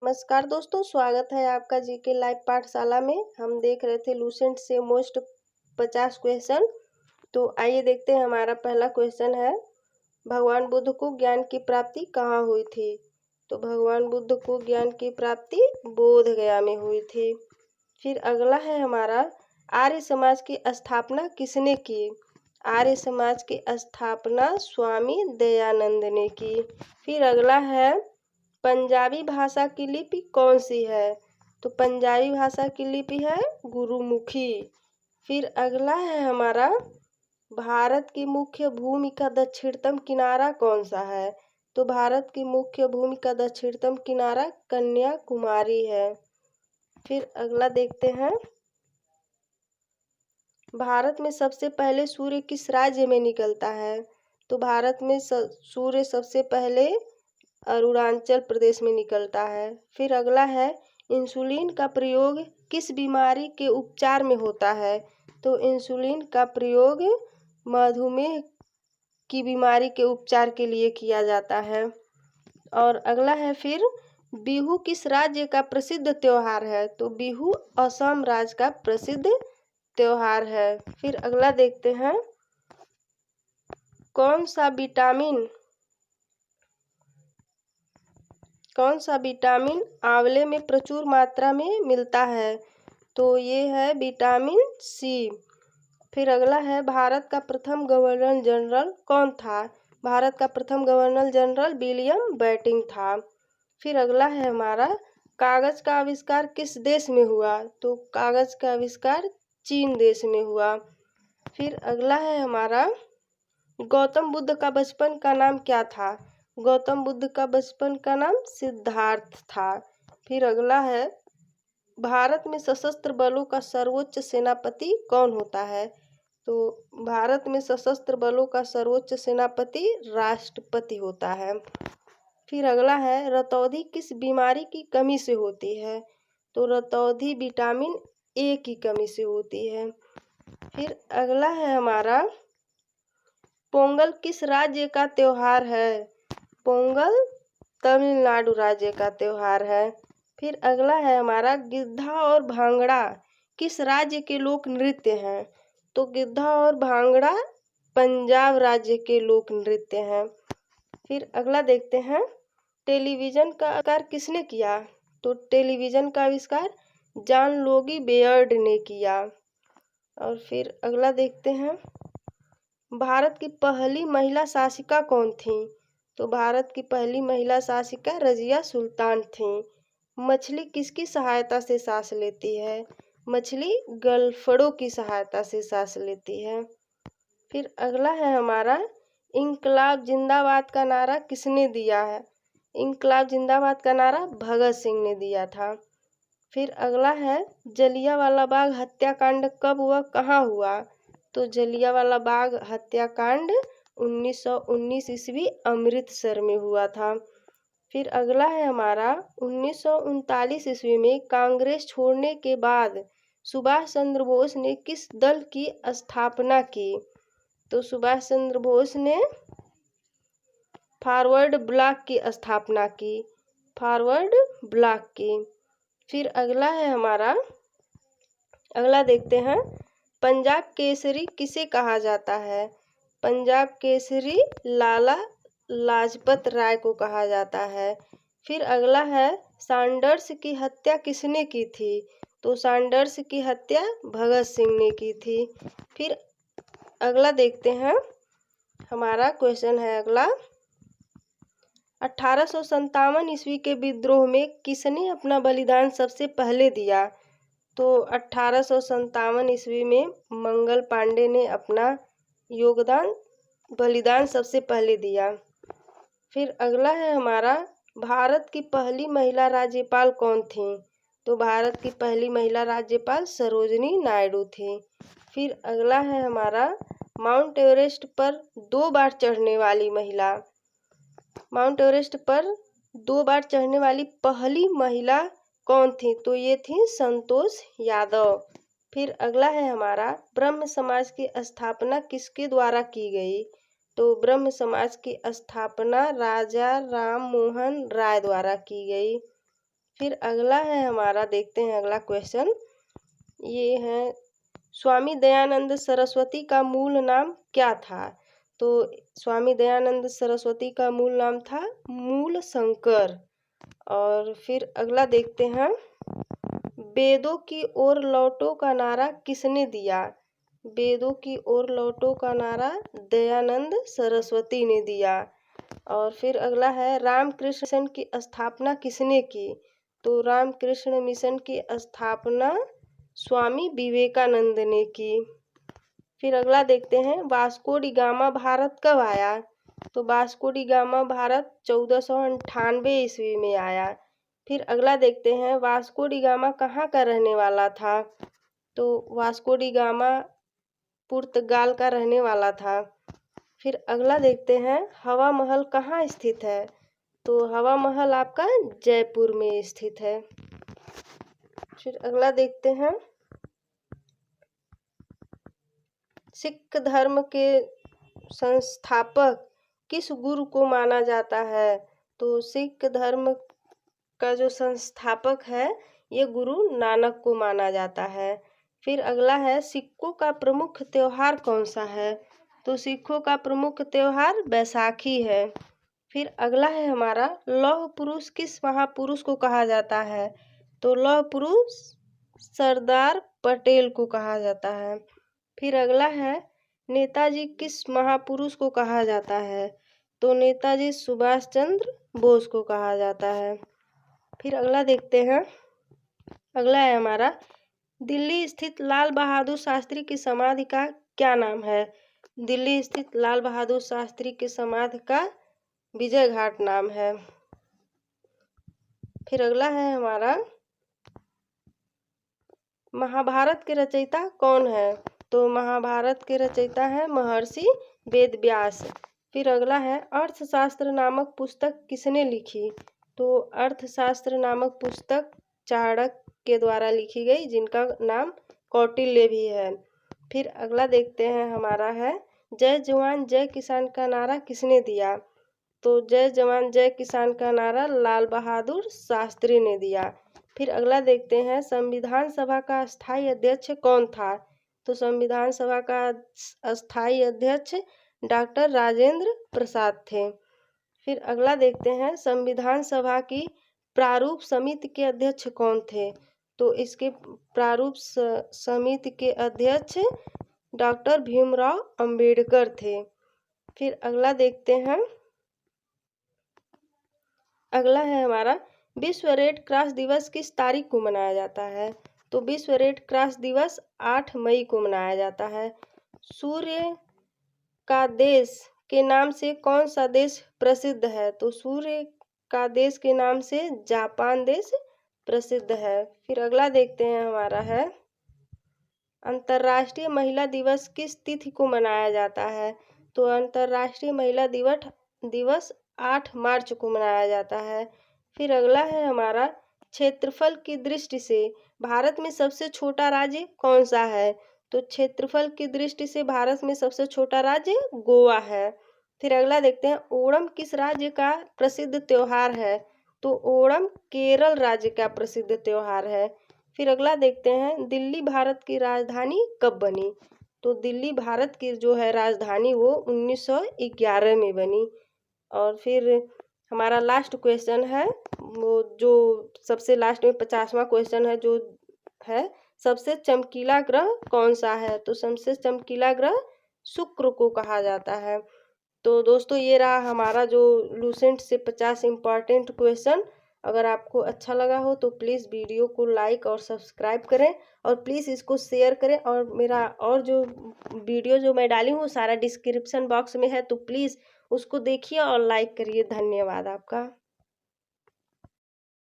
नमस्कार दोस्तों, स्वागत है आपका जीके लाइव पाठशाला में। हम देख रहे थे लूसेंट से मोस्ट 50 क्वेश्चन। तो आइए देखते हैं। हमारा पहला क्वेश्चन है, भगवान बुद्ध को ज्ञान की प्राप्ति कहाँ हुई थी? तो भगवान बुद्ध को ज्ञान की प्राप्ति बोध गया में हुई थी। फिर अगला है हमारा, आर्य समाज की स्थापना किसने की? आर्य समाज की स्थापना स्वामी दयानंद ने की। फिर अगला है, पंजाबी भाषा की लिपि कौन सी है? तो पंजाबी भाषा की लिपि है गुरुमुखी। फिर अगला है हमारा, भारत की मुख्य भूमि का दक्षिणतम किनारा कौन सा है? तो भारत की मुख्य भूमि का दक्षिणतम किनारा कन्याकुमारी है। फिर अगला देखते हैं, भारत में सबसे पहले सूर्य किस राज्य में निकलता है? तो भारत में सूर्य सबसे पहले अरुणाचल प्रदेश में निकलता है। फिर अगला है, इंसुलिन का प्रयोग किस बीमारी के उपचार में होता है? तो इंसुलिन का प्रयोग मधुमेह की बीमारी के उपचार के लिए किया जाता है। और अगला है, फिर बिहू किस राज्य का प्रसिद्ध त्योहार है? तो बिहू असम राज्य का प्रसिद्ध त्योहार है। फिर अगला देखते हैं, कौन सा विटामिन आंवले में प्रचुर मात्रा में मिलता है? तो ये है विटामिन सी। फिर अगला है, भारत का प्रथम गवर्नर जनरल कौन था? भारत का प्रथम गवर्नर जनरल विलियम बेंटिक था। फिर अगला है हमारा, कागज का आविष्कार किस देश में हुआ? तो कागज का आविष्कार चीन देश में हुआ। फिर अगला है हमारा, गौतम बुद्ध का बचपन का नाम क्या था? गौतम बुद्ध का बचपन का नाम सिद्धार्थ था। फिर अगला है, भारत में सशस्त्र बलों का सर्वोच्च सेनापति कौन होता है? तो भारत में सशस्त्र बलों का सर्वोच्च सेनापति राष्ट्रपति होता है। फिर अगला है, रतौंधी किस बीमारी की कमी से होती है? तो रतौंधी विटामिन ए की कमी से होती है। फिर अगला है हमारा, पोंगल किस राज्य का त्योहार है? पोंगल तमिलनाडु राज्य का त्योहार है। फिर अगला है हमारा, गिद्धा और भांगड़ा किस राज्य के लोक नृत्य हैं? तो गिद्धा और भांगड़ा पंजाब राज्य के लोक नृत्य हैं। फिर अगला देखते हैं, टेलीविज़न का आविष्कार किसने किया? तो टेलीविज़न का आविष्कार जॉन लोगी बेयर्ड ने किया। और फिर अगला देखते हैं, भारत की पहली महिला शासिका कौन थी? तो भारत की पहली महिला शासिका रजिया सुल्तान थी। मछली किसकी सहायता से सांस लेती है? मछली गलफड़ों की सहायता से सांस लेती है। फिर अगला है हमारा, इंकलाब जिंदाबाद का नारा किसने दिया है? इंकलाब जिंदाबाद का नारा भगत सिंह ने दिया था। फिर अगला है, जलियांवाला बाग हत्याकांड कब व कहाँ हुआ? तो जलियांवाला बाग हत्याकांड 1919 ईस्वी अमृतसर में हुआ था। फिर अगला है हमारा, 1939 ईस्वी में कांग्रेस छोड़ने के बाद सुभाष चंद्र बोस ने किस दल की स्थापना की? तो सुभाष चंद्र बोस ने फॉरवर्ड ब्लॉक की स्थापना की। फॉरवर्ड ब्लॉक की। फिर अगला है हमारा, अगला देखते हैं, पंजाब केसरी किसे कहा जाता है? पंजाब केसरी लाला लाजपत राय को कहा जाता है। फिर अगला है, सैंडर्स की हत्या किसने की थी? तो सैंडर्स की हत्या भगत सिंह ने की थी। फिर अगला देखते हैं, हमारा क्वेश्चन है अगला, 1857 ईस्वी के विद्रोह में किसने अपना बलिदान सबसे पहले दिया? तो 1857 ईस्वी में मंगल पांडे ने अपना बलिदान सबसे पहले दिया। फिर अगला है हमारा, भारत की पहली महिला राज्यपाल कौन थी? तो भारत की पहली महिला राज्यपाल सरोजिनी नायडू थी। फिर अगला है हमारा, माउंट एवरेस्ट पर 2 बार चढ़ने वाली महिला। माउंट एवरेस्ट पर 2 बार चढ़ने वाली पहली महिला कौन थी? तो ये थी संतोष यादव। फिर अगला है हमारा, ब्रह्म समाज की स्थापना किसके द्वारा की गई? तो ब्रह्म समाज की स्थापना राजा राम मोहन राय द्वारा की गई। फिर अगला है हमारा, देखते हैं अगला क्वेश्चन। ये है, स्वामी दयानंद सरस्वती का मूल नाम क्या था? तो स्वामी दयानंद सरस्वती का मूल नाम था मूल शंकर। और फिर अगला देखते हैं, वेदों की ओर लौटो का नारा किसने दिया? वेदों की ओर लौटो का नारा दयानंद सरस्वती ने दिया। और फिर अगला है, रामकृष्ण मिशन की स्थापना किसने की? तो रामकृष्ण मिशन की स्थापना स्वामी विवेकानंद ने की। फिर अगला देखते हैं, वास्को डी गामा भारत कब आया? तो वास्को डी गामा भारत 1498 ईस्वी में आया। फिर अगला देखते हैं, वास्को डी गामा कहाँ का रहने वाला था? तो वास्को डी गामा पुर्तगाल का रहने वाला था। फिर अगला देखते हैं, हवा महल कहाँ स्थित है? तो हवा महल आपका जयपुर में स्थित है। फिर अगला देखते हैं, सिख धर्म के संस्थापक किस गुरु को माना जाता है? तो सिख धर्म का जो संस्थापक है ये गुरु नानक को माना जाता है। फिर अगला है, सिखों का प्रमुख त्योहार कौन सा है? तो सिखों का प्रमुख त्योहार बैसाखी है। फिर अगला है हमारा, लौह पुरुष किस महापुरुष को कहा जाता है? तो लौह पुरुष सरदार पटेल को कहा जाता है। फिर अगला है, नेताजी किस महापुरुष को कहा जाता है? तो नेताजी सुभाष चंद्र बोस को कहा जाता है। फिर अगला देखते हैं, अगला है हमारा, दिल्ली स्थित लाल बहादुर शास्त्री की समाधि का क्या नाम है? दिल्ली स्थित लाल बहादुर शास्त्री की समाधि का विजय घाट नाम है। फिर अगला है हमारा, महाभारत के रचयिता कौन है? तो महाभारत के रचयिता है महर्षि वेद व्यास। फिर अगला है, अर्थशास्त्र नामक पुस्तक किसने लिखी? तो अर्थशास्त्र नामक पुस्तक चाणक्य के द्वारा लिखी गई, जिनका नाम कौटिल्य भी है। फिर अगला देखते हैं हमारा है, जय जवान जय किसान का नारा किसने दिया? तो जय जवान जय किसान का नारा लाल बहादुर शास्त्री ने दिया। फिर अगला देखते हैं, संविधान सभा का स्थायी अध्यक्ष कौन था? तो संविधान सभा का अस्थायी अध्यक्ष डॉक्टर राजेंद्र प्रसाद थे। फिर अगला देखते हैं, संविधान सभा की प्रारूप समिति के अध्यक्ष कौन थे? तो इसके प्रारूप समिति के अध्यक्ष डॉक्टर भीमराव अंबेडकर थे। फिर अगला देखते हैं, अगला है हमारा, विश्व रेड क्रॉस दिवस किस तारीख को मनाया जाता है? तो विश्व रेड क्रॉस दिवस 8 मई को मनाया जाता है। सूर्य का देश के नाम से कौन सा देश प्रसिद्ध है? तो सूर्य का देश के नाम से जापान देश प्रसिद्ध है। फिर अगला देखते हैं हमारा है, अंतर्राष्ट्रीय महिला दिवस किस तिथि को मनाया जाता है? तो अंतर्राष्ट्रीय महिला दिवस 8 मार्च को मनाया जाता है। फिर अगला है हमारा, क्षेत्रफल की दृष्टि से भारत में सबसे छोटा राज्य कौन सा है? तो क्षेत्रफल की दृष्टि से भारत में सबसे छोटा राज्य गोवा है। फिर अगला देखते हैं, ओणम किस राज्य का प्रसिद्ध त्योहार है? तो ओणम केरल राज्य का प्रसिद्ध त्योहार है। फिर अगला देखते हैं, दिल्ली भारत की राजधानी कब बनी? तो दिल्ली भारत की जो है राजधानी वो 1911 में बनी। और फिर हमारा लास्ट क्वेश्चन है, वो जो सबसे लास्ट में 50वां क्वेश्चन है, जो है सबसे चमकीला ग्रह कौन सा है? तो सबसे चमकीला ग्रह शुक्र को कहा जाता है। तो दोस्तों ये रहा हमारा जो लूसेंट से 50 इम्पॉर्टेंट क्वेश्चन। अगर आपको अच्छा लगा हो तो प्लीज़ वीडियो को लाइक और सब्सक्राइब करें, और प्लीज़ इसको शेयर करें। और मेरा और जो वीडियो जो मैं डाली हूँ सारा डिस्क्रिप्शन बॉक्स में है, तो प्लीज़ उसको देखिए और लाइक करिए। धन्यवाद आपका।